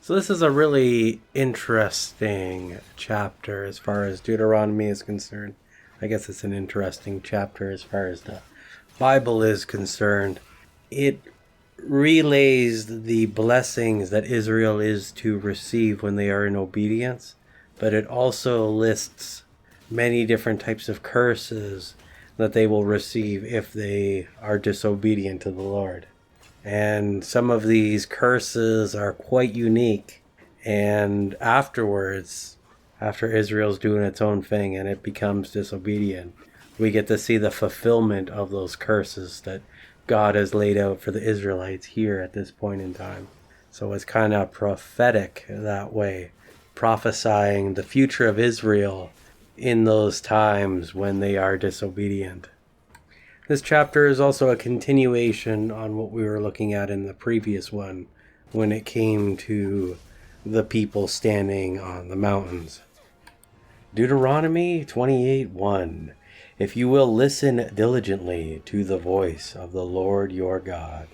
So this is a really interesting chapter as far as Deuteronomy is concerned. I guess it's an interesting chapter as far as the Bible is concerned. It relays the blessings that Israel is to receive when they are in obedience, but it also lists many different types of curses that they will receive if they are disobedient to the Lord. And some of these curses are quite unique. And afterwards, after Israel's doing its own thing and it becomes disobedient, we get to see the fulfillment of those curses that God has laid out for the Israelites here at this point in time. So it's kind of prophetic that way, prophesying the future of Israel in those times when they are disobedient. This chapter is also a continuation on what we were looking at in the previous one when it came to the people standing on the mountains. Deuteronomy 28:1. If you will listen diligently to the voice of the Lord your God,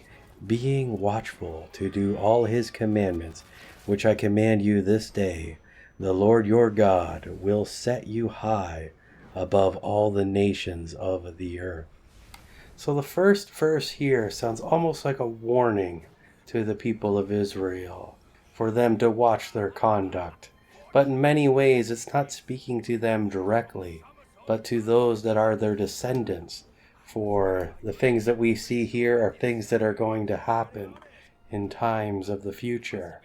being watchful to do all his commandments, which I command you this day, the Lord your God will set you high above all the nations of the earth. So the first verse here sounds almost like a warning to the people of Israel for them to watch their conduct. But in many ways, it's not speaking to them directly, but to those that are their descendants. For the things that we see here are things that are going to happen in times of the future.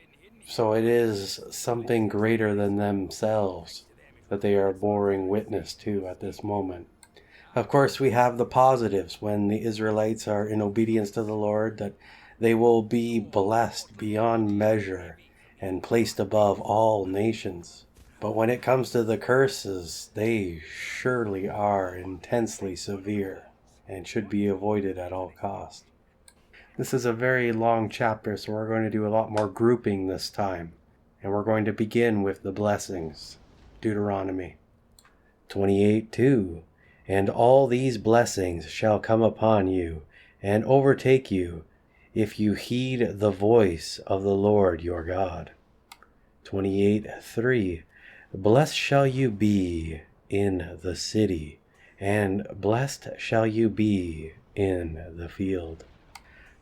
So it is something greater than themselves that they are bearing witness to at this moment. Of course, we have the positives when the Israelites are in obedience to the Lord, that they will be blessed beyond measure and placed above all nations. But when it comes to the curses, they surely are intensely severe and should be avoided at all costs. This is a very long chapter, so we're going to do a lot more grouping this time. And we're going to begin with the blessings. Deuteronomy 28:2. And all these blessings shall come upon you and overtake you if you heed the voice of the Lord your God. 28:3. Blessed shall you be in the city, and blessed shall you be in the field.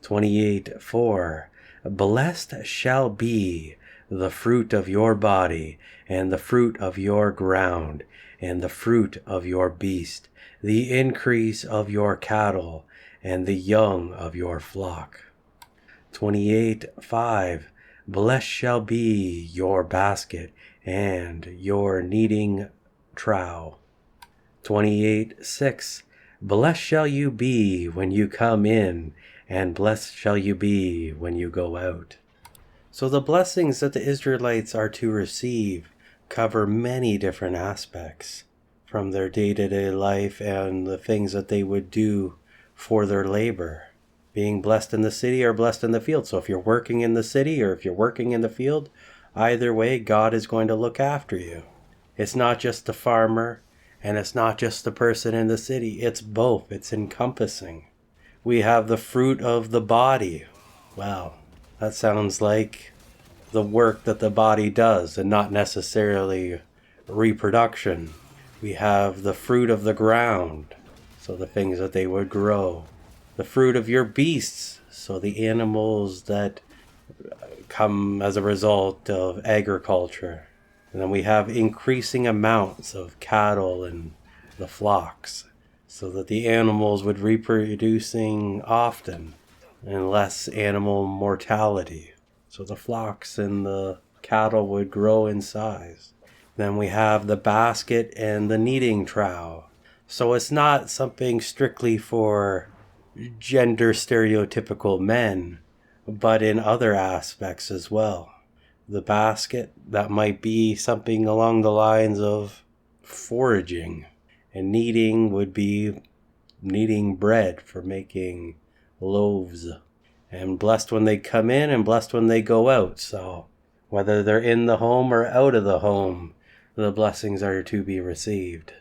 28:4. Blessed shall be the fruit of your body, and the fruit of your ground, and the fruit of your beast, the increase of your cattle, and the young of your flock. 28:5. Blessed shall be your basket and your kneading trough. 28:6. Blessed shall you be when you come in, and blessed shall you be when you go out. So the blessings that the Israelites are to receive cover many different aspects, from their day-to-day life and the things that they would do for their labor. Being blessed in the city or blessed in the field. So if you're working in the city or if you're working in the field, either way, God is going to look after you. It's not just the farmer and it's not just the person in the city. It's both. It's encompassing. We have the fruit of the body. Wow, that sounds like the work that the body does and not necessarily reproduction. We have the fruit of the ground, so the things that they would grow. The fruit of your beasts, so the animals that come as a result of agriculture. And then we have increasing amounts of cattle and the flocks, so that the animals would reproducing often and less animal mortality. So the flocks and the cattle would grow in size. Then we have the basket and the kneading trough. So it's not something strictly for gender stereotypical men, but in other aspects as well. The basket, that might be something along the lines of foraging. And kneading would be kneading bread for making loaves. And blessed when they come in and blessed when they go out. So whether they're in the home or out of the home, the blessings are to be received.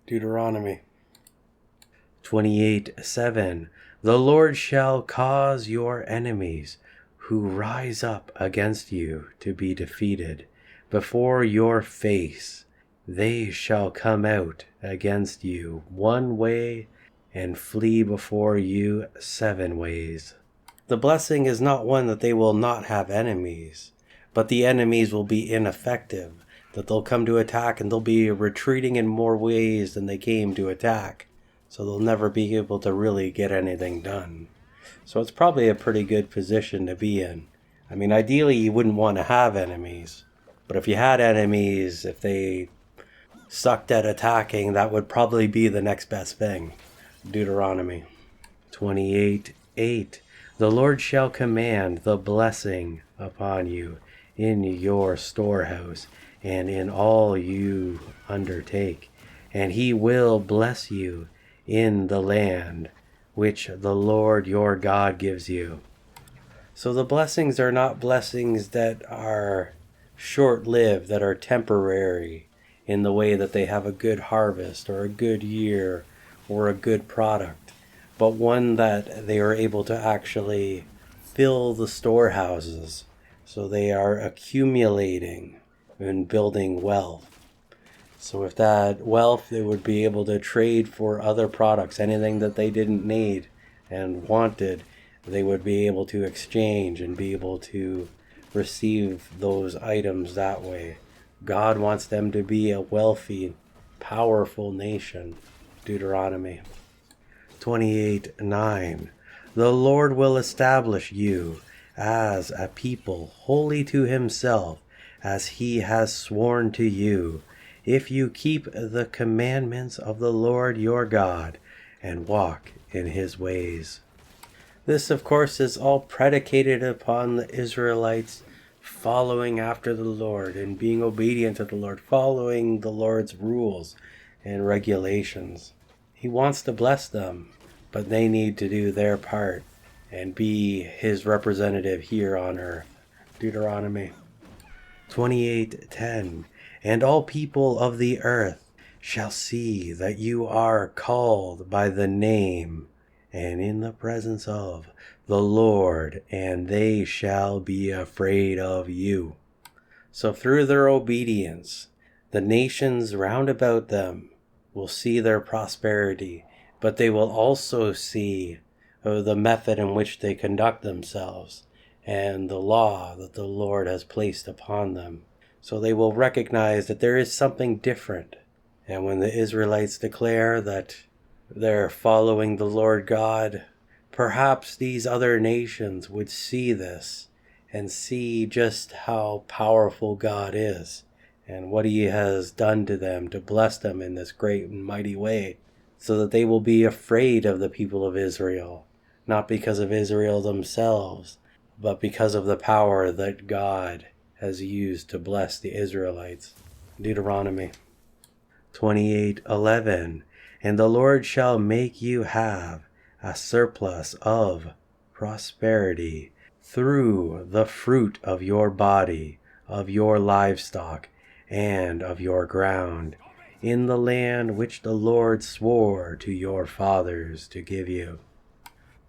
Deuteronomy 28:7. The Lord shall cause your enemies who rise up against you to be defeated. Before your face they shall come out against you one way and flee before you 7 ways. The blessing is not one that they will not have enemies, but the enemies will be ineffective, that they'll come to attack and they'll be retreating in more ways than they came to attack. So they'll never be able to really get anything done. So it's probably a pretty good position to be in. I mean, ideally you wouldn't want to have enemies, but if you had enemies, if they sucked at attacking, that would probably be the next best thing. Deuteronomy 28:8. The Lord shall command the blessing upon you in your storehouse and in all you undertake, and he will bless you in the land which the Lord your God gives you. So the blessings are not blessings that are short-lived, that are temporary, in the way that they have a good harvest or a good year or a good product, but one that they are able to actually fill the storehouses. So they are accumulating and building wealth. So with that wealth, they would be able to trade for other products, anything that they didn't need and wanted, they would be able to exchange and be able to receive those items that way. God wants them to be a wealthy, powerful nation. Deuteronomy 28:9. The Lord will establish you as a people holy to himself, as he has sworn to you, if you keep the commandments of the Lord your God and walk in his ways. This, of course, is all predicated upon the Israelites following after the Lord and being obedient to the Lord, following the Lord's rules and regulations. He wants to bless them, but they need to do their part and be his representative here on earth. Deuteronomy 28:10. And all people of the earth shall see that you are called by the name and in the presence of the Lord, and they shall be afraid of you. So through their obedience, the nations round about them will see their prosperity, but they will also see the method in which they conduct themselves and the law that the Lord has placed upon them. So they will recognize that there is something different. And when the Israelites declare that they're following the Lord God, perhaps these other nations would see this and see just how powerful God is and what he has done to them to bless them in this great and mighty way, so that they will be afraid of the people of Israel, not because of Israel themselves, but because of the power that God has used to bless the Israelites. Deuteronomy 28:11. And the Lord shall make you have a surplus of prosperity through the fruit of your body, of your livestock, and of your ground, in the land which the Lord swore to your fathers to give you.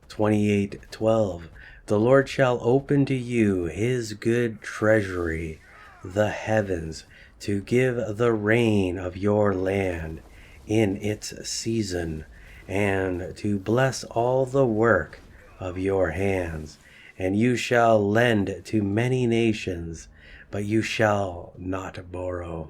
28:12. The Lord shall open to you his good treasury, the heavens, to give the rain of your land in its season, and to bless all the work of your hands. And you shall lend to many nations, but you shall not borrow.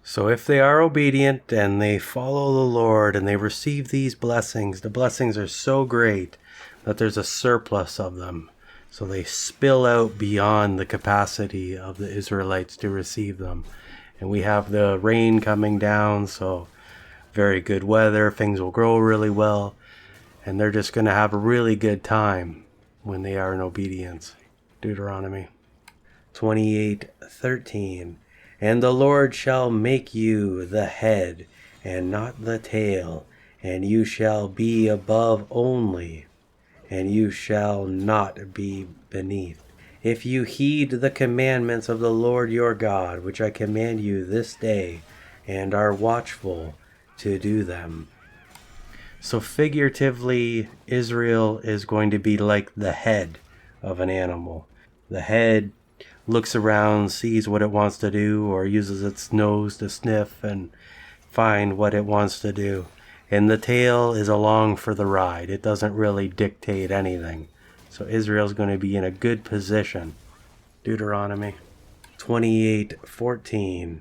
So if they are obedient and they follow the Lord and they receive these blessings, the blessings are so great that there's a surplus of them. So they spill out beyond the capacity of the Israelites to receive them. And we have the rain coming down, so very good weather, things will grow really well, and they're just going to have a really good time when they are in obedience. Deuteronomy 28:13. And the Lord shall make you the head and not the tail, and you shall be above only, and you shall not be beneath, if you heed the commandments of the Lord your God, which I command you this day, and are watchful to do them. So figuratively, Israel is going to be like the head of an animal. The head looks around, sees what it wants to do, or uses its nose to sniff and find what it wants to do. And the tail is along for the ride. It doesn't really dictate anything. So Israel's going to be in a good position. Deuteronomy 28:14.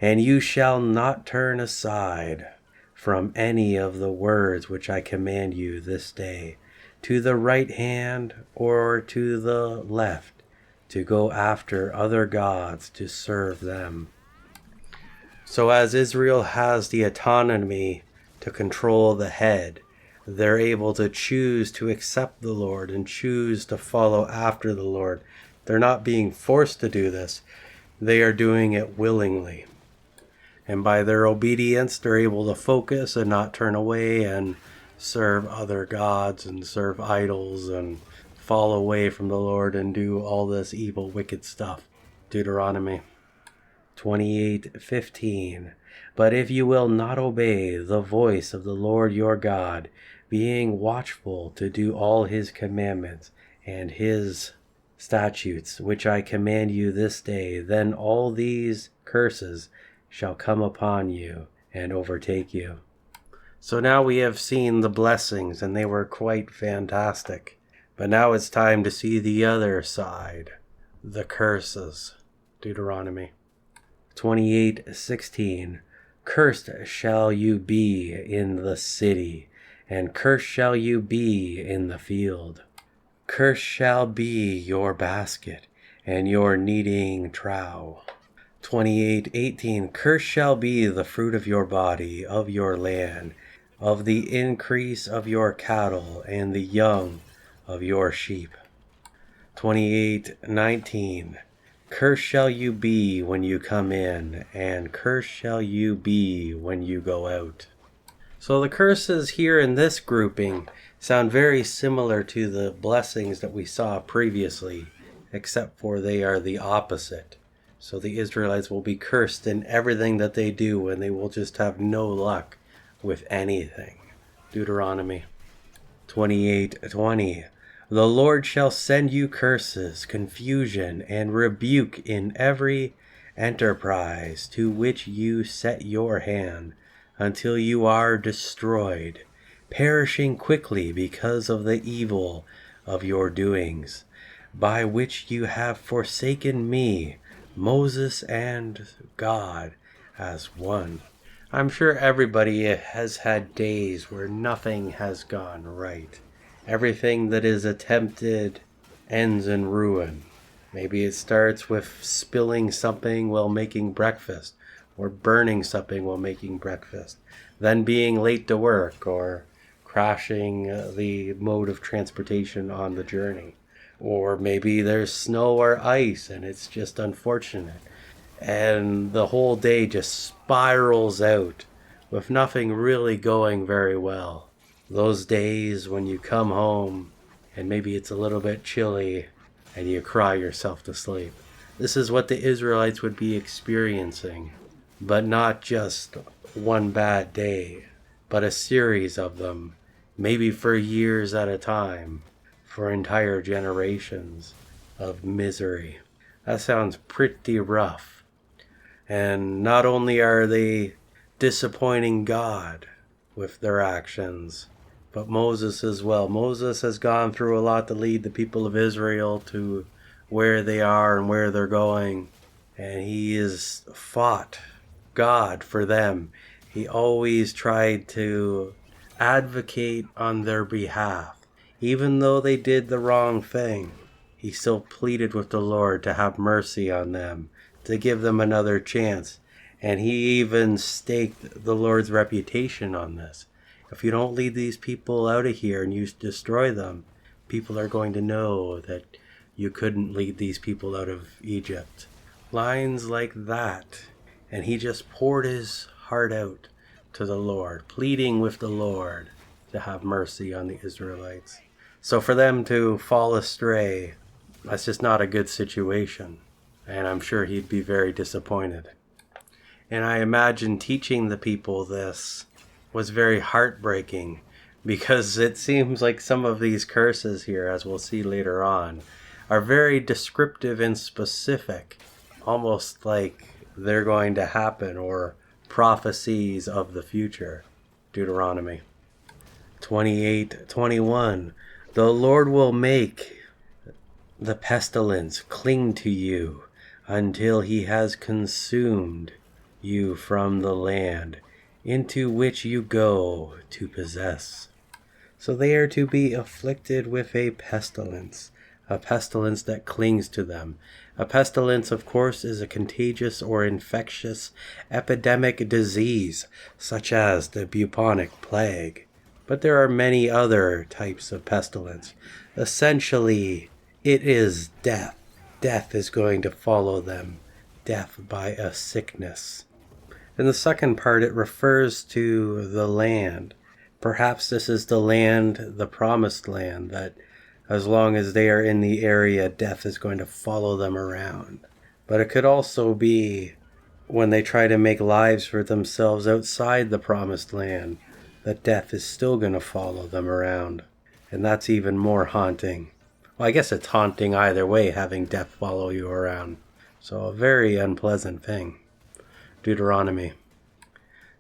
And you shall not turn aside from any of the words which I command you this day, to the right hand or to the left, to go after other gods to serve them. So as Israel has the autonomy to control the head, they're able to choose to accept the Lord and choose to follow after the Lord. They're not being forced to do this. They are doing it willingly. And by their obedience, they're able to focus and not turn away and serve other gods and serve idols and fall away from the Lord and do all this evil, wicked stuff. Deuteronomy 28:15. But if you will not obey the voice of the Lord your God, being watchful to do all his commandments and his statutes, which I command you this day, then all these curses shall come upon you and overtake you. So now we have seen the blessings, and they were quite fantastic. But now it's time to see the other side, the curses. Deuteronomy 28:16. Cursed shall you be in the city, and cursed shall you be in the field. Cursed shall be your basket and your kneading trough. 28:18. Cursed shall be the fruit of your body, of your land, of the increase of your cattle, and the young of your sheep. 28:19. Cursed shall you be when you come in, and cursed shall you be when you go out. So the curses here in this grouping sound very similar to the blessings that we saw previously, except for they are the opposite. So the Israelites will be cursed in everything that they do, and they will just have no luck with anything. Deuteronomy 28:20. The Lord shall send you curses, confusion, and rebuke in every enterprise to which you set your hand, until you are destroyed, perishing quickly because of the evil of your doings, by which you have forsaken me, Moses and God, as one. I'm sure everybody has had days where nothing has gone right. Everything that is attempted ends in ruin. Maybe it starts with spilling something while making breakfast, or burning something while making breakfast, then being late to work, or crashing the mode of transportation on the journey. Or maybe there's snow or ice and it's just unfortunate. And the whole day just spirals out with nothing really going very well. Those days when you come home and maybe it's a little bit chilly and you cry yourself to sleep. This is what the Israelites would be experiencing, but not just one bad day, but a series of them, maybe for years at a time, for entire generations of misery. That sounds pretty rough. And not only are they disappointing God with their actions, but Moses as well. Moses has gone through a lot to lead the people of Israel to where they are and where they're going. And he has fought God for them. He always tried to advocate on their behalf. Even though they did the wrong thing, he still pleaded with the Lord to have mercy on them, to give them another chance. And he even staked the Lord's reputation on this. If you don't lead these people out of here and you destroy them, people are going to know that you couldn't lead these people out of Egypt. Lines like that. And he just poured his heart out to the Lord, pleading with the Lord to have mercy on the Israelites. So for them to fall astray, that's just not a good situation. And I'm sure he'd be very disappointed. And I imagine teaching the people this was very heartbreaking, because it seems like some of these curses here, as we'll see later on, are very descriptive and specific, almost like they're going to happen or prophecies of the future. Deuteronomy 28:21. The Lord will make the pestilence cling to you until he has consumed you from the land into which you go to possess. So they are to be afflicted with a pestilence that clings to them. A pestilence, of course, is a contagious or infectious epidemic disease, such as the bubonic plague. But there are many other types of pestilence. Essentially, it is death. Death is going to follow them. Death by a sickness. In the second part, it refers to the land. Perhaps this is the land, the promised land, that as long as they are in the area, death is going to follow them around. But it could also be when they try to make lives for themselves outside the promised land, that death is still going to follow them around. And that's even more haunting. Well, I guess it's haunting either way, having death follow you around. So a very unpleasant thing. Deuteronomy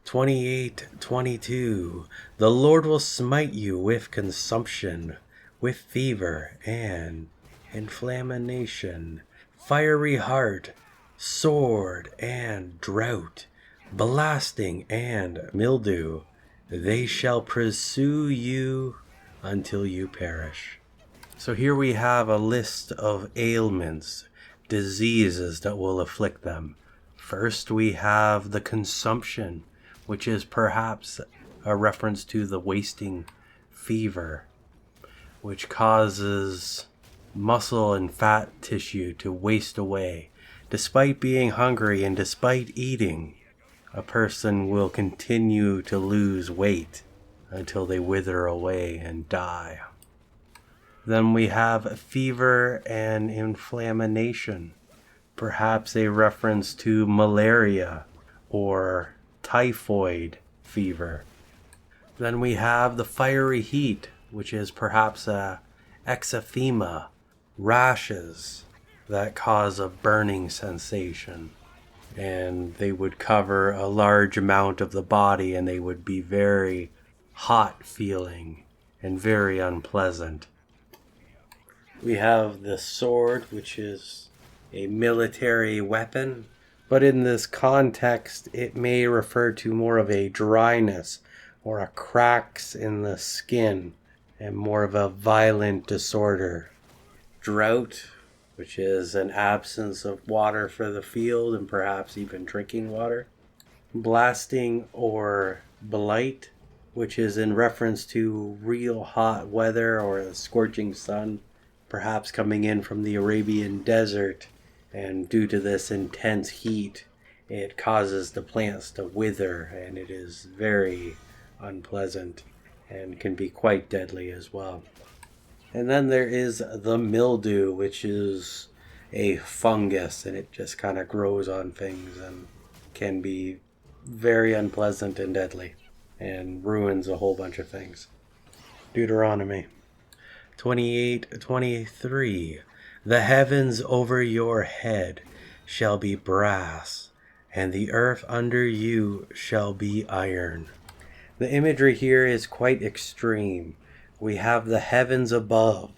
28:22. The Lord will smite you with consumption, with fever and inflammation, fiery heart, sword and drought, blasting and mildew. They shall pursue you until you perish. So here we have a list of ailments, diseases that will afflict them. First, we have the consumption, which is perhaps a reference to the wasting fever, which causes muscle and fat tissue to waste away. Despite being hungry and despite eating, a person will continue to lose weight until they wither away and die. Then we have fever and inflammation, perhaps a reference to malaria or typhoid fever. Then we have the fiery heat, which is perhaps a eczema, rashes that cause a burning sensation. And they would cover a large amount of the body, and they would be very hot feeling and very unpleasant. We have the sword, which is a military weapon, but in this context it may refer to more of a dryness or a cracks in the skin and more of a violent disorder. Drought, which is an absence of water for the field and perhaps even drinking water. Blasting or blight, which is in reference to real hot weather or a scorching sun, perhaps coming in from the Arabian desert, and due to this intense heat, it causes the plants to wither, and it is very unpleasant and can be quite deadly as well. And then there is the mildew, which is a fungus, and it just kind of grows on things and can be very unpleasant and deadly and ruins a whole bunch of things. Deuteronomy 28:23. The heavens over your head shall be brass, and the earth under you shall be iron. The imagery here is quite extreme. We have the heavens above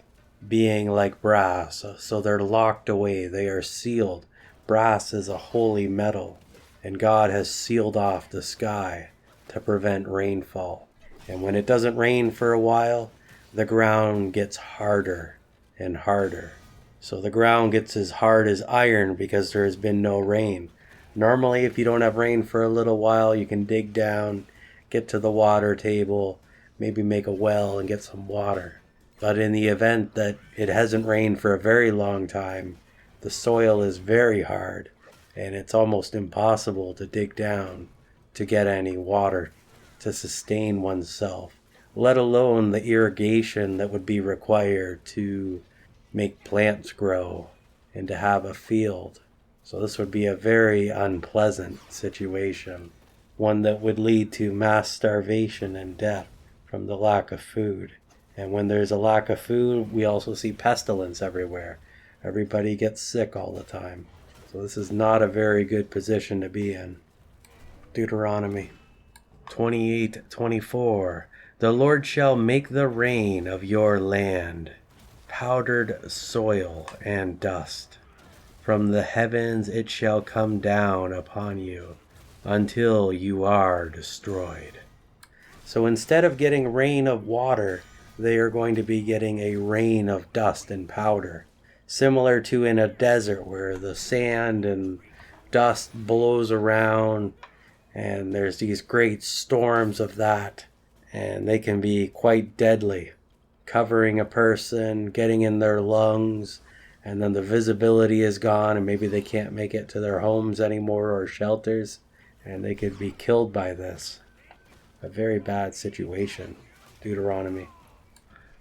being like brass, so they're locked away, they are sealed. Brass is a holy metal, and God has sealed off the sky to prevent rainfall. And when it doesn't rain for a while, the ground gets harder and harder. So the ground gets as hard as iron because there has been no rain. Normally, if you don't have rain for a little while, you can dig down, get to the water table, maybe make a well and get some water. But in the event that it hasn't rained for a very long time, the soil is very hard and it's almost impossible to dig down to get any water to sustain oneself, let alone the irrigation that would be required to make plants grow and to have a field. So this would be a very unpleasant situation, one that would lead to mass starvation and death. from the lack of food. And when there's a lack of food, we also see pestilence everywhere. Everybody gets sick all the time. So this is not a very good position to be in. Deuteronomy 28:24. The Lord shall make the rain of your land, powdered soil and dust. From the heavens it shall come down upon you, until you are destroyed. So instead of getting rain of water, they are going to be getting a rain of dust and powder. Similar to in a desert where the sand and dust blows around and there's these great storms of that, and they can be quite deadly, covering a person, getting in their lungs, and then the visibility is gone and maybe they can't make it to their homes anymore or shelters, and they could be killed by this. A very bad situation. Deuteronomy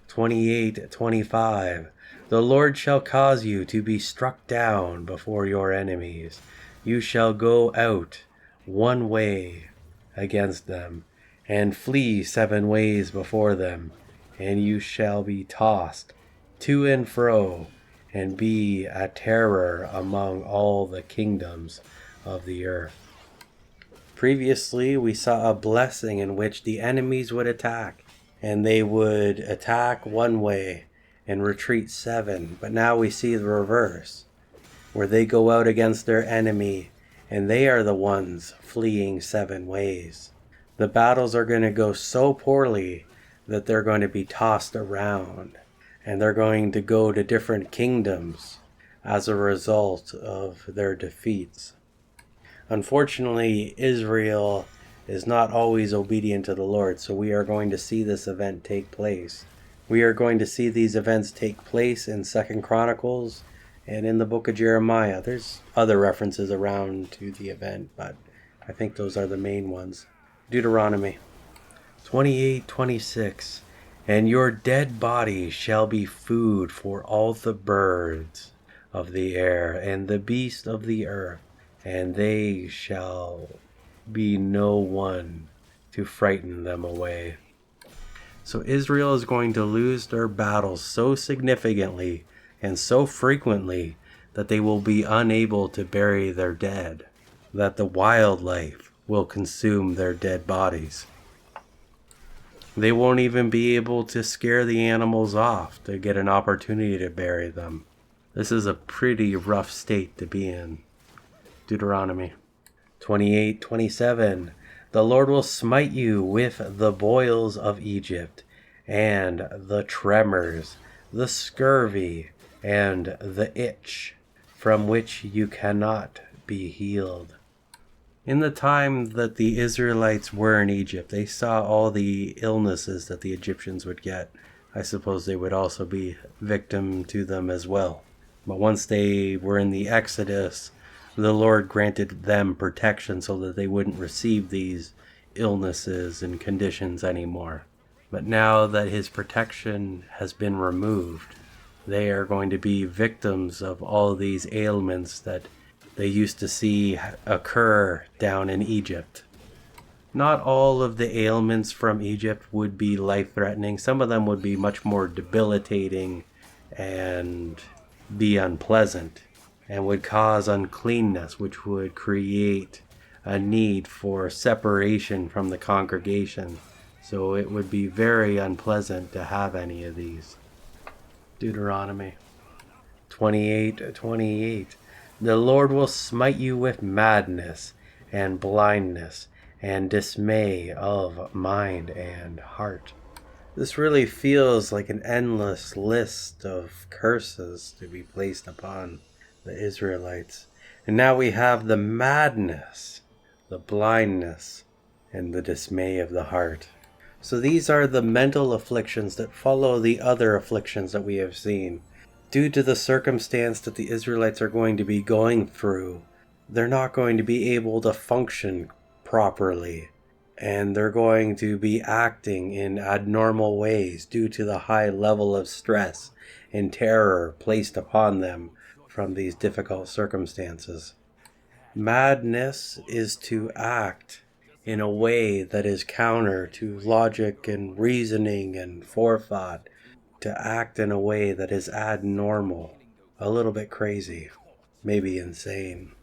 28:25. The Lord shall cause you to be struck down before your enemies. You shall go out one way against them, and flee 7 ways before them, and you shall be tossed to and fro, and be a terror among all the kingdoms of the earth. Previously, we saw a blessing in which the enemies would attack, and they would attack one way and retreat 7. But now we see the reverse, where they go out against their enemy, and they are the ones fleeing 7 ways. The battles are going to go so poorly that they're going to be tossed around, and they're going to go to different kingdoms as a result of their defeats. Unfortunately, Israel is not always obedient to the Lord, so we are going to see this event take place. We are going to see these events take place in 2 Chronicles and in the book of Jeremiah. There's other references around to the event, but I think those are the main ones. Deuteronomy 28:26. And your dead body shall be food for all the birds of the air and the beasts of the earth, and they shall be no one to frighten them away. So Israel is going to lose their battles so significantly and so frequently that they will be unable to bury their dead, that the wildlife will consume their dead bodies. They won't even be able to scare the animals off to get an opportunity to bury them. This is a pretty rough state to be in. Deuteronomy 28:27. The Lord will smite you with the boils of Egypt, and the tremors, the scurvy, and the itch, from which you cannot be healed. In the time that the Israelites were in Egypt, they saw all the illnesses that the Egyptians would get. I suppose they would also be victim to them as well. But once they were in the Exodus, the Lord granted them protection so that they wouldn't receive these illnesses and conditions anymore. But now that his protection has been removed, they are going to be victims of all these ailments that they used to see occur down in Egypt. Not all of the ailments from Egypt would be life-threatening. Some of them would be much more debilitating and be unpleasant, and would cause uncleanness, which would create a need for separation from the congregation. So it would be very unpleasant to have any of these. Deuteronomy 28:28. The Lord will smite you with madness and blindness and dismay of mind and heart. This really feels like an endless list of curses to be placed upon the Israelites. And now we have the madness, the blindness, and the dismay of the heart. So these are the mental afflictions that follow the other afflictions that we have seen. Due to the circumstance that the Israelites are going to be going through, they're not going to be able to function properly, and they're going to be acting in abnormal ways due to the high level of stress and terror placed upon them from these difficult circumstances. Madness is to act in a way that is counter to logic and reasoning and forethought, to act in a way that is abnormal, a little bit crazy, maybe insane.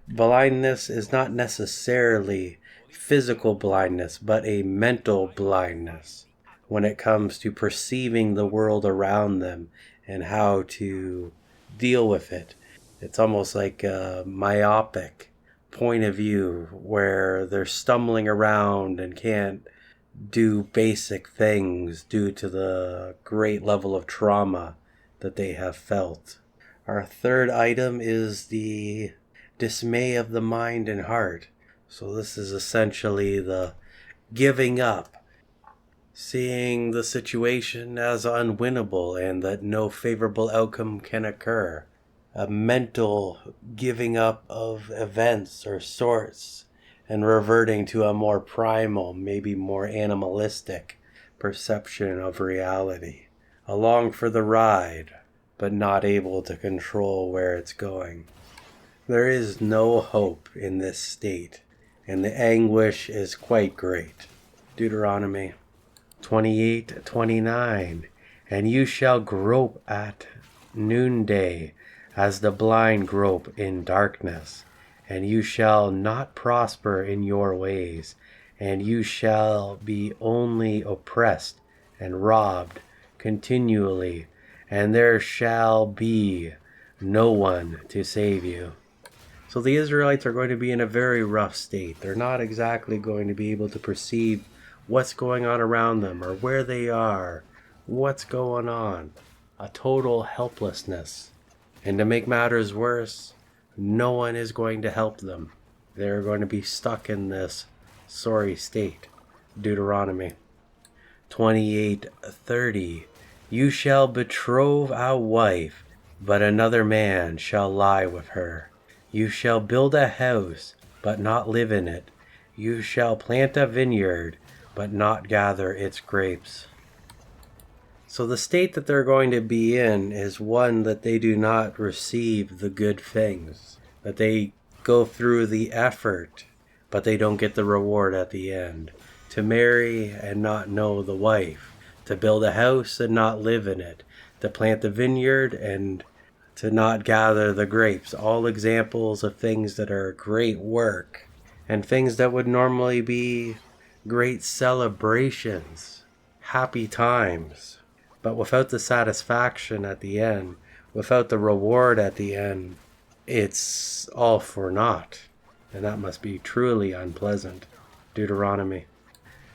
Blindness is not necessarily physical blindness, but a mental blindness when it comes to perceiving the world around them and how to deal with it. It's almost like a myopic point of view where they're stumbling around and can't do basic things due to the great level of trauma that they have felt. Our third item is the dismay of the mind and heart. So this is essentially the giving up, seeing the situation as unwinnable and that no favorable outcome can occur. A mental giving up of events or sorts and reverting to a more primal, maybe more animalistic perception of reality. Along for the ride, but not able to control where it's going. There is no hope in this state, and the anguish is quite great. Deuteronomy 28:29. And you shall grope at noonday, as the blind grope in darkness, and you shall not prosper in your ways, and you shall be only oppressed and robbed continually, and there shall be no one to save you. So the Israelites are going to be in a very rough state. They're not exactly going to be able to perceive what's going on around them or where they are, what's going on. A total helplessness. And to make matters worse, no one is going to help them. They're going to be stuck in this sorry state. Deuteronomy 28:30. You shall betroth a wife, but another man shall lie with her. You shall build a house, but not live in it. You shall plant a vineyard, but not gather its grapes. So the state that they're going to be in is one that they do not receive the good things. That they go through the effort, but they don't get the reward at the end. To marry and not know the wife. To build a house and not live in it. To plant the vineyard and to not gather the grapes. All examples of things that are great work. And things that would normally be great celebrations. Happy times. But without the satisfaction at the end, without the reward at the end, it's all for naught. And that must be truly unpleasant. Deuteronomy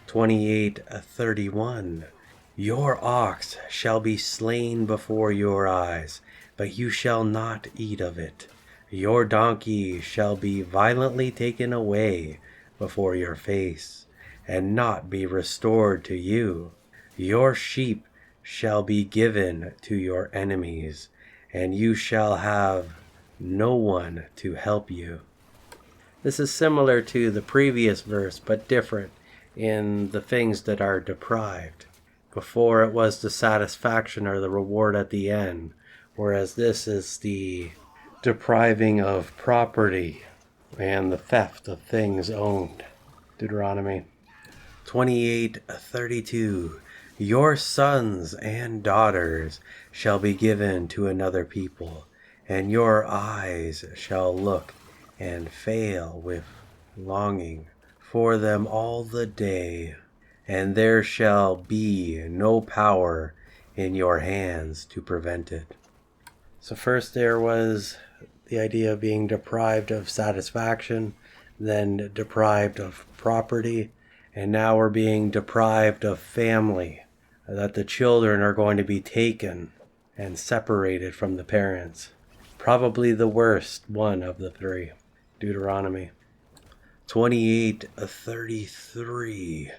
28:31. Your ox shall be slain before your eyes, but you shall not eat of it. Your donkey shall be violently taken away before your face, and not be restored to you. Your sheep shall be given to your enemies, and you shall have no one to help you. This is similar to the previous verse, but different in the things that are deprived. Before it was the satisfaction or the reward at the end, whereas this is the depriving of property and the theft of things owned. Deuteronomy 28:32. Your sons and daughters shall be given to another people, and your eyes shall look and fail with longing for them all the day, and there shall be no power in your hands to prevent it. So first there was the idea of being deprived of satisfaction, then deprived of property, and now we're being deprived of family, that the children are going to be taken and separated from the parents. Probably the worst one of the three. Deuteronomy 28:33.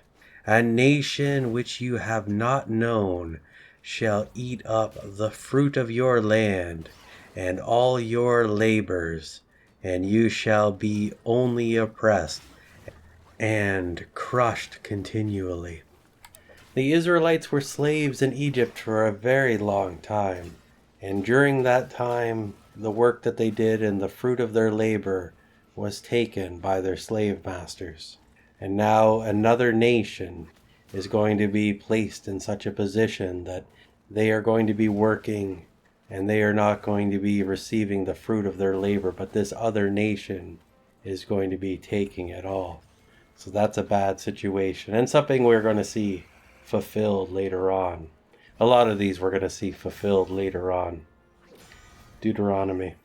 A nation which you have not known shall eat up the fruit of your land and all your labors, and you shall be only oppressed and crushed continually. The Israelites were slaves in Egypt for a very long time, and during that time, the work that they did and the fruit of their labor was taken by their slave masters. And now another nation is going to be placed in such a position that they are going to be working and they are not going to be receiving the fruit of their labor, but this other nation is going to be taking it all. So that's a bad situation, and something we're going to see fulfilled later on. A lot of these we're going to see fulfilled later on. Deuteronomy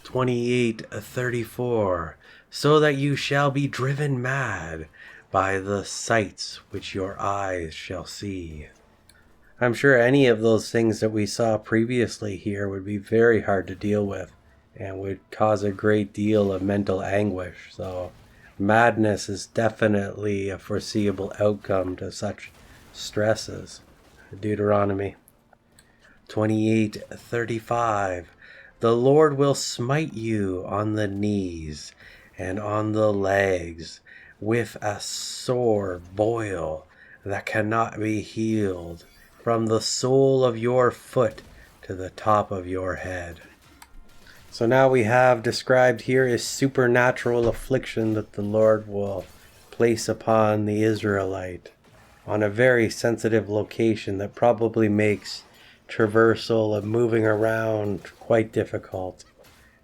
28:34, so that you shall be driven mad by the sights which your eyes shall see. I'm sure any of those things that we saw previously here would be very hard to deal with and would cause a great deal of mental anguish. So madness is definitely a foreseeable outcome to such stresses. Deuteronomy 28:35, the Lord will smite you on the knees and on the legs with a sore boil that cannot be healed, from the sole of your foot to the top of your head. So now we have described here is supernatural affliction that the Lord will place upon the Israelite on a very sensitive location that probably makes traversal and moving around quite difficult.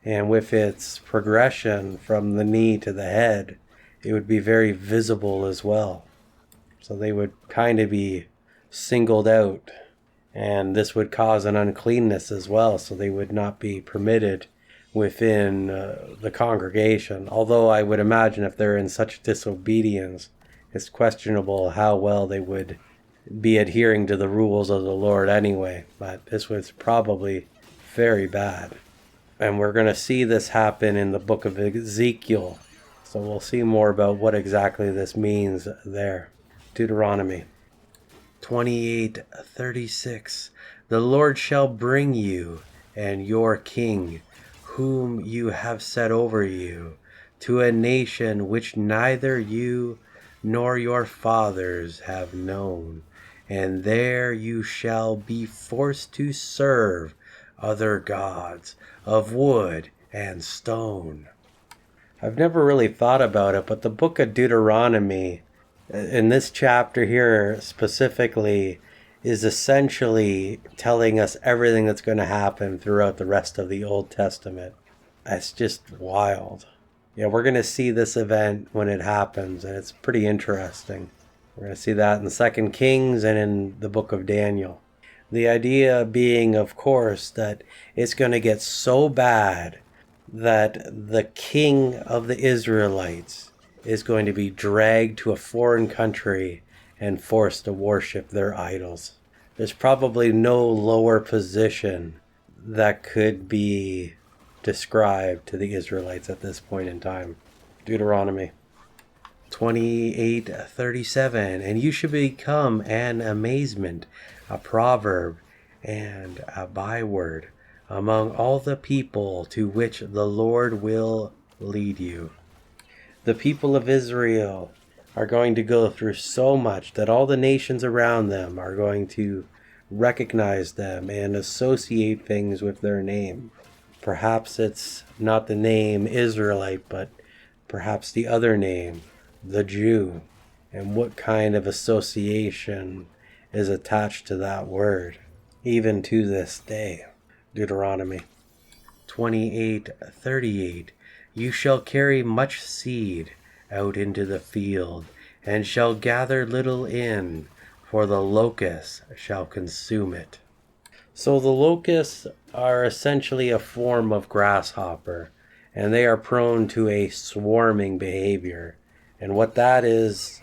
And with its progression from the knee to the head, it would be very visible as well. So they would kind of be singled out, and this would cause an uncleanness as well, so they would not be permitted within the congregation. Although I would imagine if they're in such disobedience, it's questionable how well they would be adhering to the rules of the Lord anyway. But this was probably very bad. And we're going to see this happen in the book of Ezekiel. So we'll see more about what exactly this means there. Deuteronomy 28:36, the Lord shall bring you and your king, whom you have set over you, to a nation which neither you nor your fathers have known, and there you shall be forced to serve other gods of wood and stone. I've never really thought about it, but the book of Deuteronomy, in this chapter here specifically, is essentially telling us everything that's going to happen throughout the rest of the Old Testament. That's just wild. Yeah, we're going to see this event when it happens, and it's pretty interesting. We're going to see that in the 2 Kings and in the book of Daniel. The idea being, of course, that it's going to get so bad that the king of the Israelites is going to be dragged to a foreign country and forced to worship their idols. There's probably no lower position that could be described to the Israelites at this point in time. Deuteronomy 28:37, and you should become an amazement, a proverb, and a byword among all the people to which the Lord will lead you. The people of Israel are going to go through so much that all the nations around them are going to recognize them and associate things with their name. Perhaps it's not the name Israelite, but perhaps the other name, the Jew. And what kind of association is attached to that word, even to this day? Deuteronomy 28:38, you shall carry much seed out into the field, and shall gather little in, for the locusts shall consume it. So the locusts are essentially a form of grasshopper, and they are prone to a swarming behavior. And what that is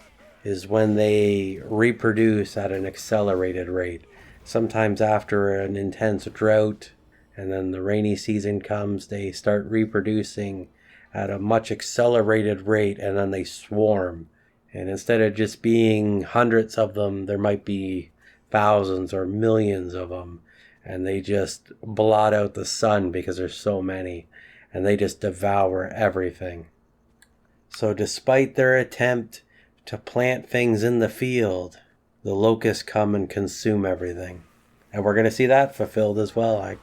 when they reproduce at an accelerated rate. Sometimes after an intense drought, and then the rainy season comes, they start reproducing at a much accelerated rate, and then they swarm. And instead of just being hundreds of them, there might be thousands or millions of them. And they just blot out the sun because there's so many. And they just devour everything. So despite their attempt to plant things in the field, the locusts come and consume everything. And we're going to see that fulfilled as well. I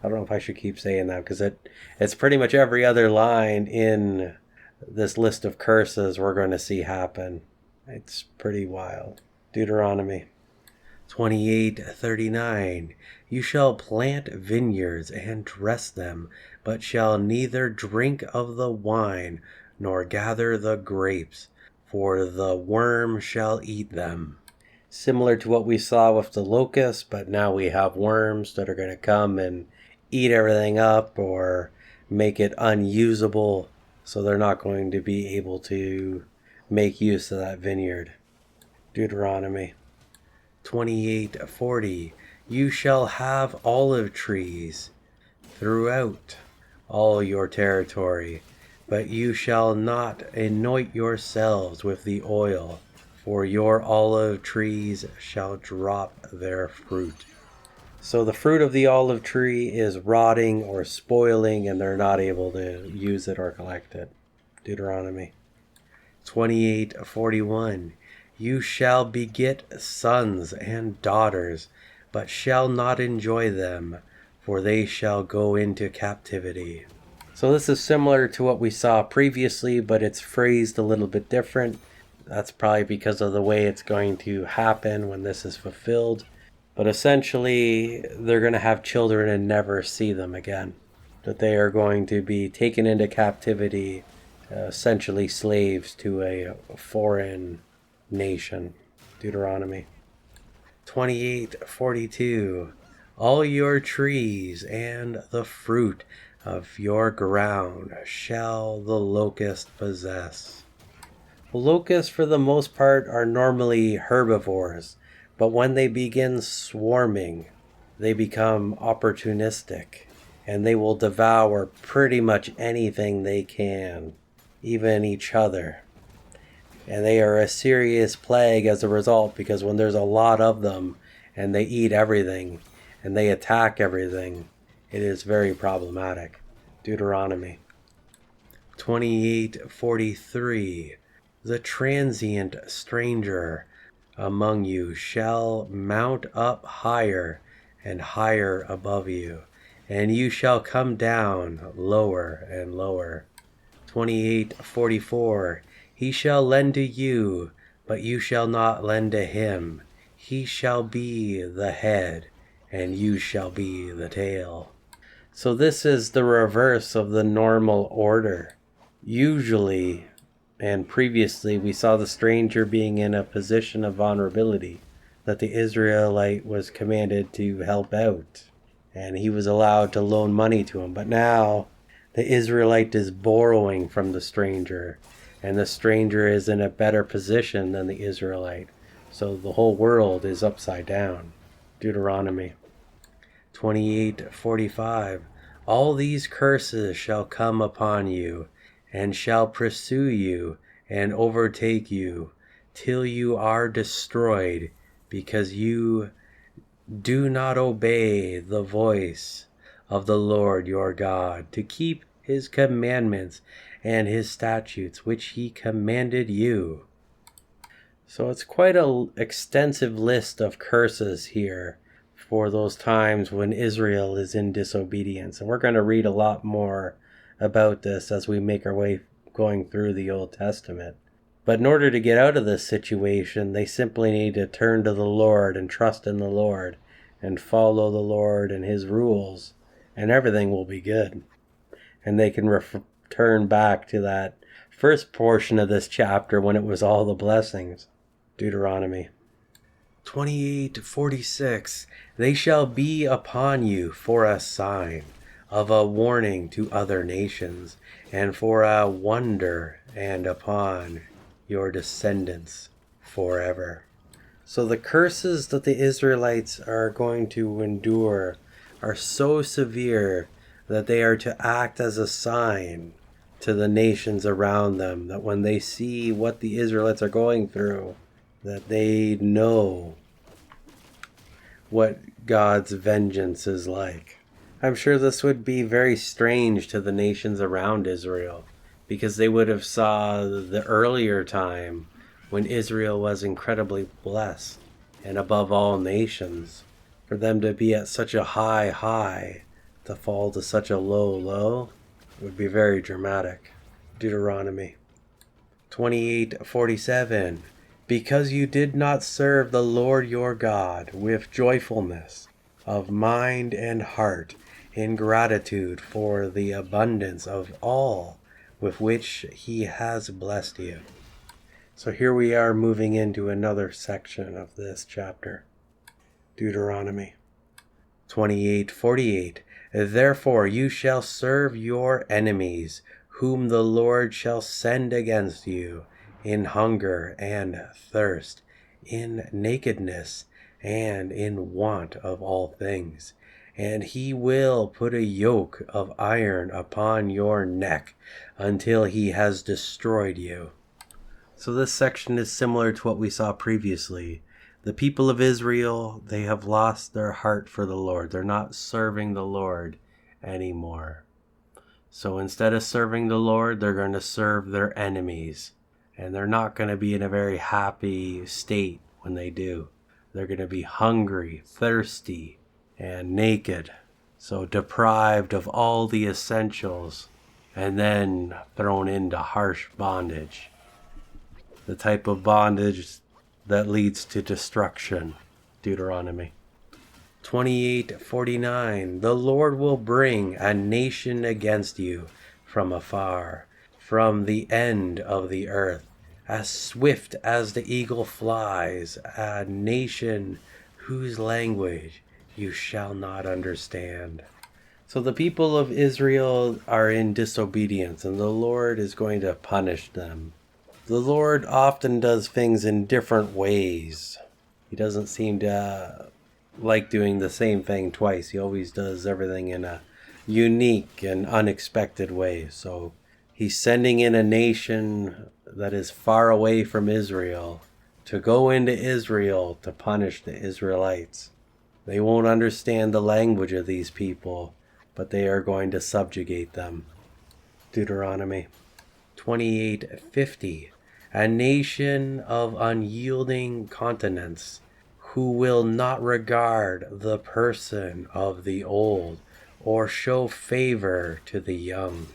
don't know if I should keep saying that, because it's pretty much every other line in this list of curses we're going to see happen. It's pretty wild. Deuteronomy 28:39. You shall plant vineyards and dress them, but shall neither drink of the wine nor gather the grapes, for the worm shall eat them. Similar to what we saw with the locusts, but now we have worms that are going to come and eat everything up or make it unusable, so they're not going to be able to make use of that vineyard. Deuteronomy 28:40. You shall have olive trees throughout all your territory, but you shall not anoint yourselves with the oil, for your olive trees shall drop their fruit. So the fruit of the olive tree is rotting or spoiling, and they're not able to use it or collect it. Deuteronomy 28:41. You shall beget sons and daughters, but shall not enjoy them, for they shall go into captivity. So this is similar to what we saw previously, but it's phrased a little bit different. That's probably because of the way it's going to happen when this is fulfilled. But essentially, they're going to have children and never see them again. That they are going to be taken into captivity, essentially slaves to a foreign nation. Deuteronomy 28:42. All your trees and the fruit of your ground shall the locust possess. Locusts, for the most part, are normally herbivores, but when they begin swarming, they become opportunistic, and they will devour pretty much anything they can, even each other. And they are a serious plague as a result, because when there's a lot of them and they eat everything and they attack everything, it is very problematic. Deuteronomy 28:43. The transient stranger among you shall mount up higher and higher above you, and you shall come down lower and lower. 28:44. He shall lend to you, but you shall not lend to him. He shall be the head, and you shall be the tail. So this is the reverse of the normal order. Usually, and previously, we saw the stranger being in a position of vulnerability, that the Israelite was commanded to help out, and he was allowed to loan money to him. But now, the Israelite is borrowing from the stranger, and the stranger is in a better position than the Israelite. So the whole world is upside down. Deuteronomy 28:45. All these curses shall come upon you, and shall pursue you, and overtake you, till you are destroyed, because you do not obey the voice of the Lord your God, to keep his commandments and his statutes, which he commanded you. So it's quite an extensive list of curses here for those times when Israel is in disobedience. And we're going to read a lot more about this as we make our way going through the Old Testament. But in order to get out of this situation, they simply need to turn to the Lord and trust in the Lord and follow the Lord and his rules, and everything will be good. And they can return back to that first portion of this chapter when it was all the blessings. Deuteronomy 28:46. They shall be upon you for a sign of a warning to other nations, and for a wonder, and upon your descendants forever. So the curses that the Israelites are going to endure are so severe that they are to act as a sign to the nations around them, that when they see what the Israelites are going through, that they know what God's vengeance is like. I'm sure this would be very strange to the nations around Israel, because they would have saw the earlier time when Israel was incredibly blessed and above all nations. For them to be at such a high to fall to such a low would be very dramatic. Deuteronomy 28:47. Because you did not serve the Lord your God with joyfulness of mind and heart, in gratitude for the abundance of all with which he has blessed you. So here we are moving into another section of this chapter. Deuteronomy 28:48. Therefore you shall serve your enemies, whom the Lord shall send against you, in hunger and thirst, in nakedness and in want of all things. And he will put a yoke of iron upon your neck until he has destroyed you. So this section is similar to what we saw previously. The people of Israel, they have lost their heart for the Lord. They're not serving the Lord anymore. So instead of serving the Lord, they're going to serve their enemies. And they're not going to be in a very happy state when they do. They're going to be hungry, thirsty, and naked. So deprived of all the essentials, and then thrown into harsh bondage. The type of bondage that leads to destruction. Deuteronomy 28:49. The Lord will bring a nation against you from afar, from the end of the earth, as swift as the eagle flies, a nation whose language you shall not understand. So the people of Israel are in disobedience, and the Lord is going to punish them. The Lord often does things in different ways. He doesn't seem to like doing the same thing twice. He always does everything in a unique and unexpected way. So he's sending in a nation that is far away from Israel to go into Israel to punish the Israelites. They won't understand the language of these people, but they are going to subjugate them. Deuteronomy 28:50. A nation of unyielding countenance, who will not regard the person of the old, or show favor to the young.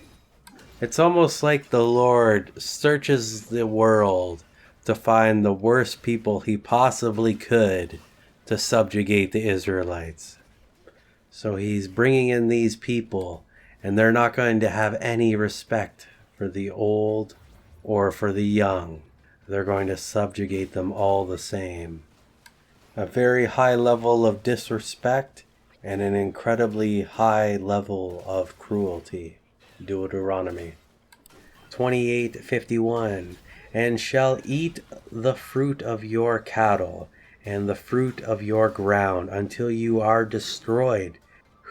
It's almost like the Lord searches the world to find the worst people he possibly could to subjugate the Israelites. So he's bringing in these people, and they're not going to have any respect for the old or for the young. They're going to subjugate them all the same. A very high level of disrespect and an incredibly high level of cruelty. Deuteronomy 28:51. And shall eat the fruit of your cattle and the fruit of your ground until you are destroyed,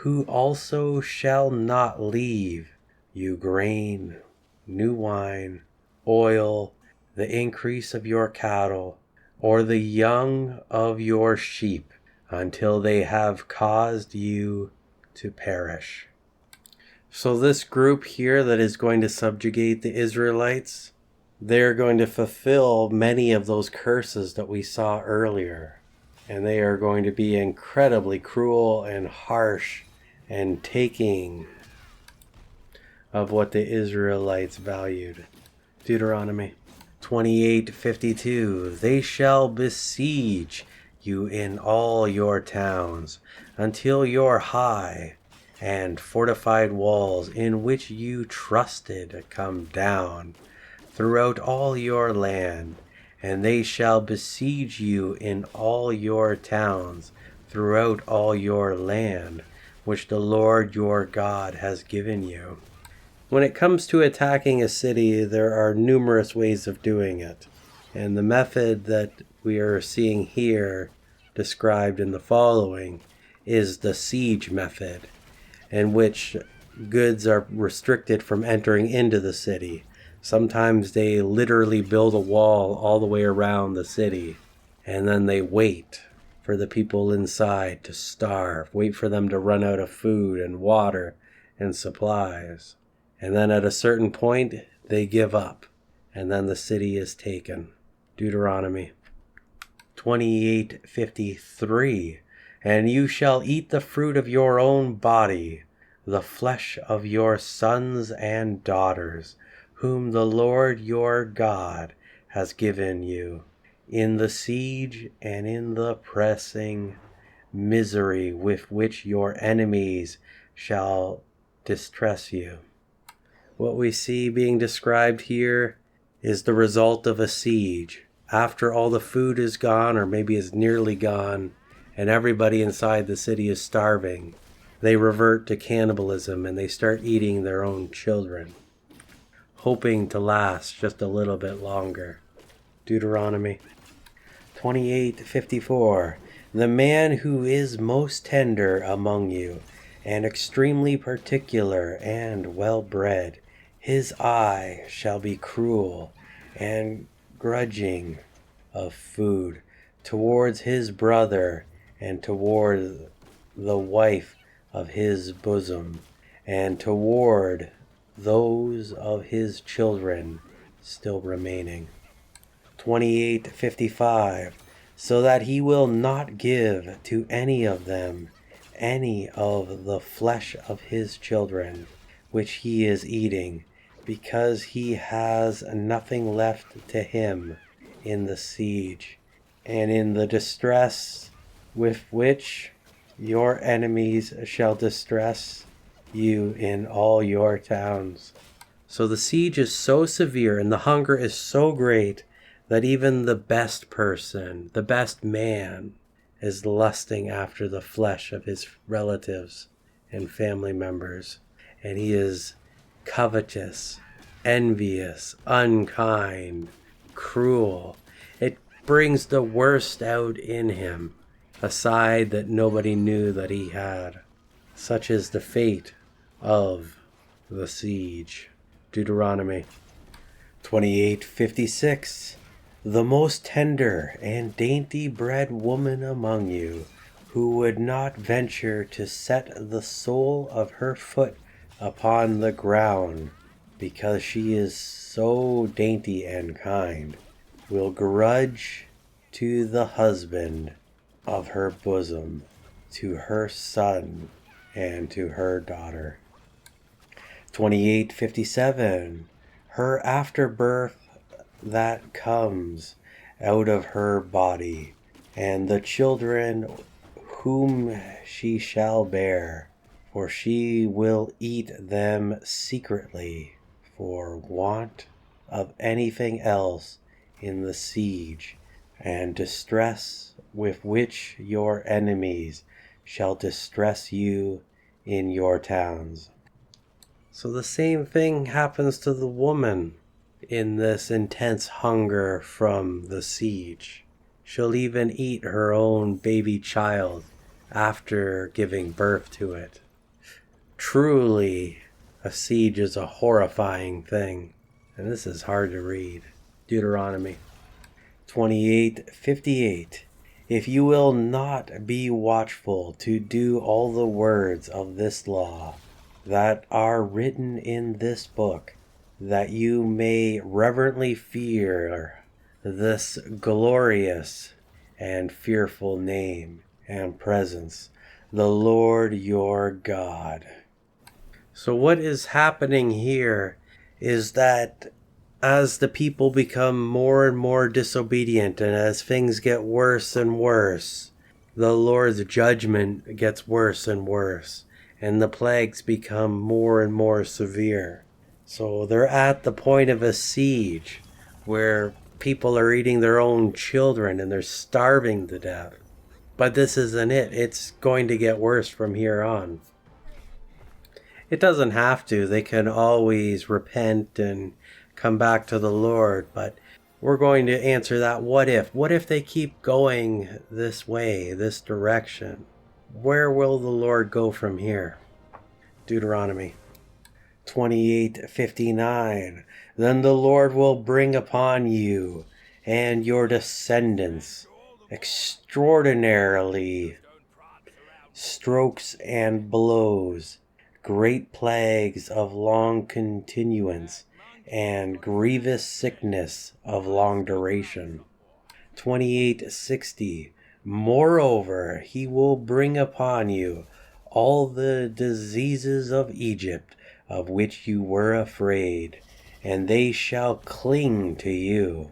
who also shall not leave you grain, new wine, oil, the increase of your cattle, or the young of your sheep, until they have caused you to perish. So this group here that is going to subjugate the Israelites, they're going to fulfill many of those curses that we saw earlier. And they are going to be incredibly cruel and harsh and taking of what the Israelites valued. Deuteronomy 28:52. They shall besiege you in all your towns until your high and fortified walls in which you trusted come down throughout all your land, and they shall besiege you in all your towns throughout all your land, which the Lord your God has given you. When it comes to attacking a city, there are numerous ways of doing it. And the method that we are seeing here described in the following is the siege method, in which goods are restricted from entering into the city. Sometimes they literally build a wall all the way around the city, and then they wait for the people inside to starve, wait for them to run out of food and water and supplies. And then at a certain point, they give up, and then the city is taken. Deuteronomy 28:53. And you shall eat the fruit of your own body, the flesh of your sons and daughters, whom the Lord your God has given you, in the siege and in the pressing misery with which your enemies shall distress you. What we see being described here is the result of a siege. After all the food is gone, or maybe is nearly gone, and everybody inside the city is starving, they revert to cannibalism and they start eating their own children, hoping to last just a little bit longer. Deuteronomy 28:54. The man who is most tender among you, and extremely particular and well-bred, his eye shall be cruel and grudging of food towards his brother and toward the wife of his bosom, and toward those of his children still remaining. 28:55. So that he will not give to any of them any of the flesh of his children which he is eating, because he has nothing left to him in the siege and in the distress with which your enemies shall distress you in all your towns. So the siege is so severe and the hunger is so great that even the best person, the best man, is lusting after the flesh of his relatives and family members. And he is covetous, envious, unkind, cruel. It brings the worst out in him, a side that nobody knew that he had. Such is the fate of the siege. Deuteronomy 28:56. The most tender and dainty-bred woman among you, who would not venture to set the sole of her foot upon the ground, because she is so dainty and kind, will grudge to the husband of her bosom, to her son, and to her daughter. 28:57. Her afterbirth that comes out of her body, and the children whom she shall bear, for she will eat them secretly for want of anything else in the siege and distress with which your enemies shall distress you in your towns. So the same thing happens to the woman in this intense hunger from the siege. She'll even eat her own baby child after giving birth to it. Truly, a siege is a horrifying thing, and this is hard to read. Deuteronomy 28:58. If you will not be watchful to do all the words of this law that are written in this book, that you may reverently fear this glorious and fearful name and presence, the Lord your God. So what is happening here is that as the people become more and more disobedient, and as things get worse and worse, the Lord's judgment gets worse and worse, and the plagues become more and more severe. So they're at the point of a siege where people are eating their own children and they're starving to death. But this isn't it. It's going to get worse from here on. It doesn't have to. They can always repent and come back to the Lord. But we're going to answer that what if. What if they keep going this way, this direction? Where will the Lord go from here? Deuteronomy 28:59. Then the Lord will bring upon you and your descendants extraordinarily strokes and blows, great plagues of long continuance, and grievous sickness of long duration. 28:60. Moreover, he will bring upon you all the diseases of Egypt, of which you were afraid, and they shall cling to you.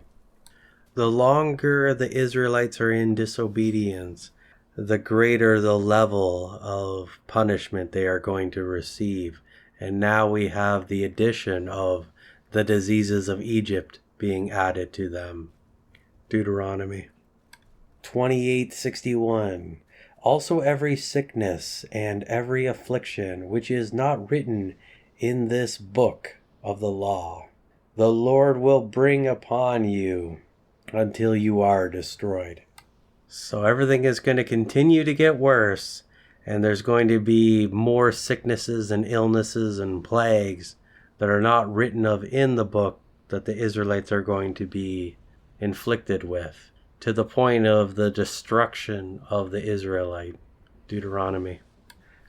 The longer the Israelites are in disobedience, the greater the level of punishment they are going to receive. And now we have the addition of the diseases of Egypt being added to them. Deuteronomy 28:61. Also every sickness and every affliction which is not written in this book of the law, the Lord will bring upon you until you are destroyed. So everything is going to continue to get worse, and there's going to be more sicknesses and illnesses and plagues that are not written of in the book that the Israelites are going to be inflicted with, to the point of the destruction of the Israelite. Deuteronomy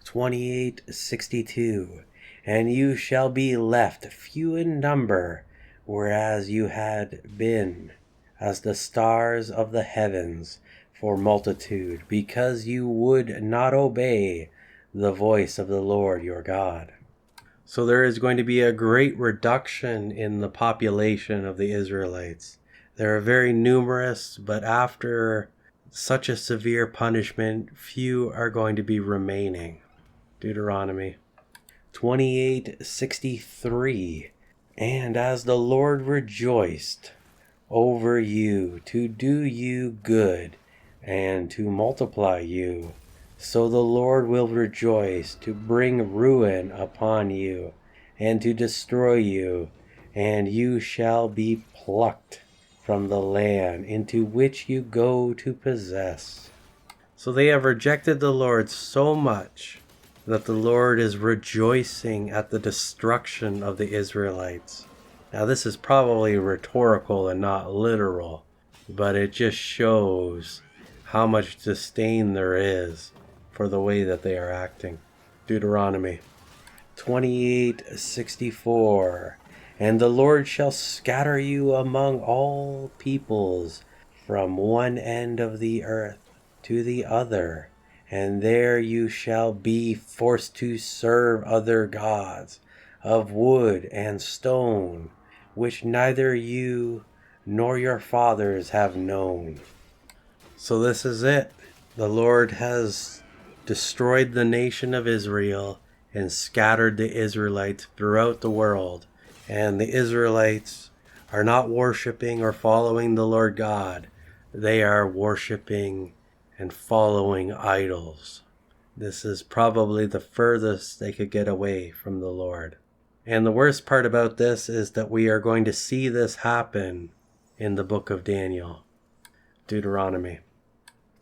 28:62. And you shall be left few in number, whereas you had been as the stars of the heavens for multitude, because you would not obey the voice of the Lord your God. So there is going to be a great reduction in the population of the Israelites. They are very numerous, but after such a severe punishment, few are going to be remaining. Deuteronomy 28:63. And as the Lord rejoiced over you to do you good and to multiply you, so the Lord will rejoice to bring ruin upon you and to destroy you, and you shall be plucked from the land into which you go to possess. So they have rejected the Lord so much that the Lord is rejoicing at the destruction of the Israelites. Now this is probably rhetorical and not literal, but it just shows how much disdain there is for the way that they are acting. Deuteronomy 28:64. And the Lord shall scatter you among all peoples from one end of the earth to the other, and there you shall be forced to serve other gods of wood and stone, which neither you nor your fathers have known. So this is it. The Lord has destroyed the nation of Israel and scattered the Israelites throughout the world. And the Israelites are not worshiping or following the Lord God. They are worshiping and following idols. This is probably the furthest they could get away from the Lord. And the worst part about this is that we are going to see this happen in the book of Daniel. Deuteronomy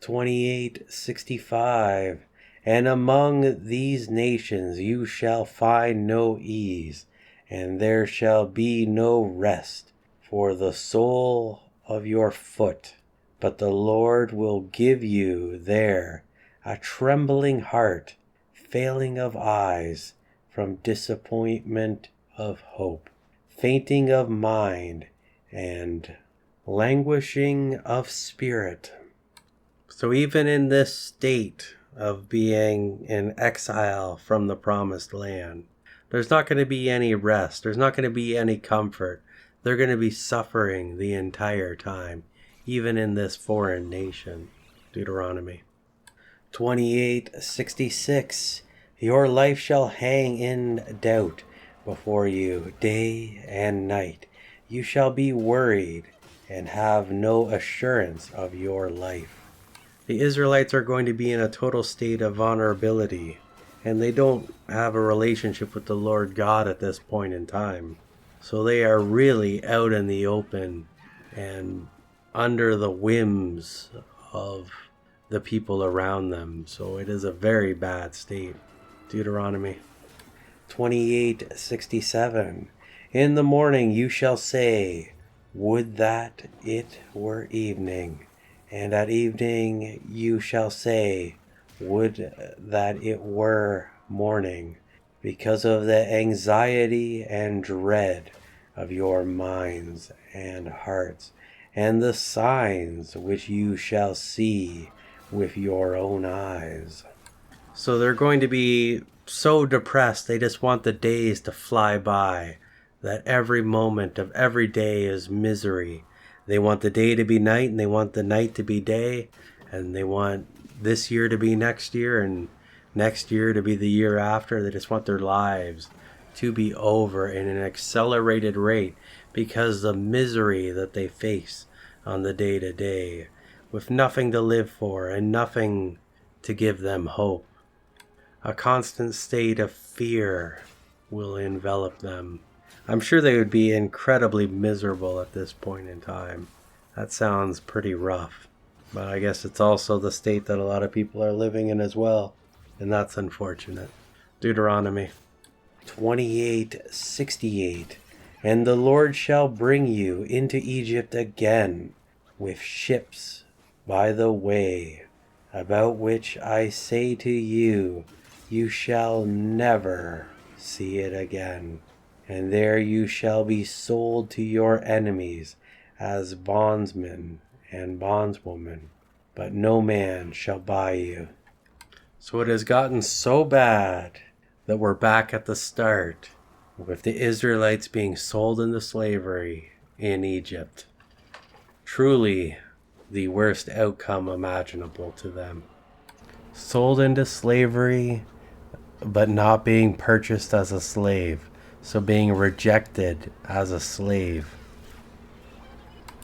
28:65. And among these nations you shall find no ease, and there shall be no rest for the sole of your foot. But the Lord will give you there a trembling heart, failing of eyes from disappointment of hope, fainting of mind, and languishing of spirit. So even in this state of being in exile from the promised land, there's not going to be any rest. There's not going to be any comfort. They're going to be suffering the entire time, even in this foreign nation. Deuteronomy 28:66. Your life shall hang in doubt before you day and night. You shall be worried and have no assurance of your life. The Israelites are going to be in a total state of vulnerability, and they don't have a relationship with the Lord God at this point in time. So they are really out in the open and under the whims of the people around them. So it is a very bad state. Deuteronomy 28:67. In the morning you shall say, would that it were evening. And at evening you shall say, would that it were morning, because of the anxiety and dread of your minds and hearts, and the signs which you shall see with your own eyes. So they're going to be so depressed, they just want the days to fly by. that every moment of every day is misery. They want the day to be night, and they want the night to be day, and they want this year to be next year, and next year to be the year after. They just want their lives to be over in an accelerated rate because the misery that they face on the day to day, with nothing to live for and nothing to give them hope. A constant state of fear will envelop them. I'm sure they would be incredibly miserable at this point in time. That sounds pretty rough. But I guess it's also the state that a lot of people are living in as well. And that's unfortunate. Deuteronomy 28:68. And the Lord shall bring you into Egypt again with ships by the way, about which I say to you, you shall never see it again. And there you shall be sold to your enemies as bondsmen and bondswomen, but no man shall buy you. So it has gotten so bad that we're back at the start with the Israelites being sold into slavery in Egypt. Truly the worst outcome imaginable to them. Sold into slavery, but not being purchased as a slave. So being rejected as a slave.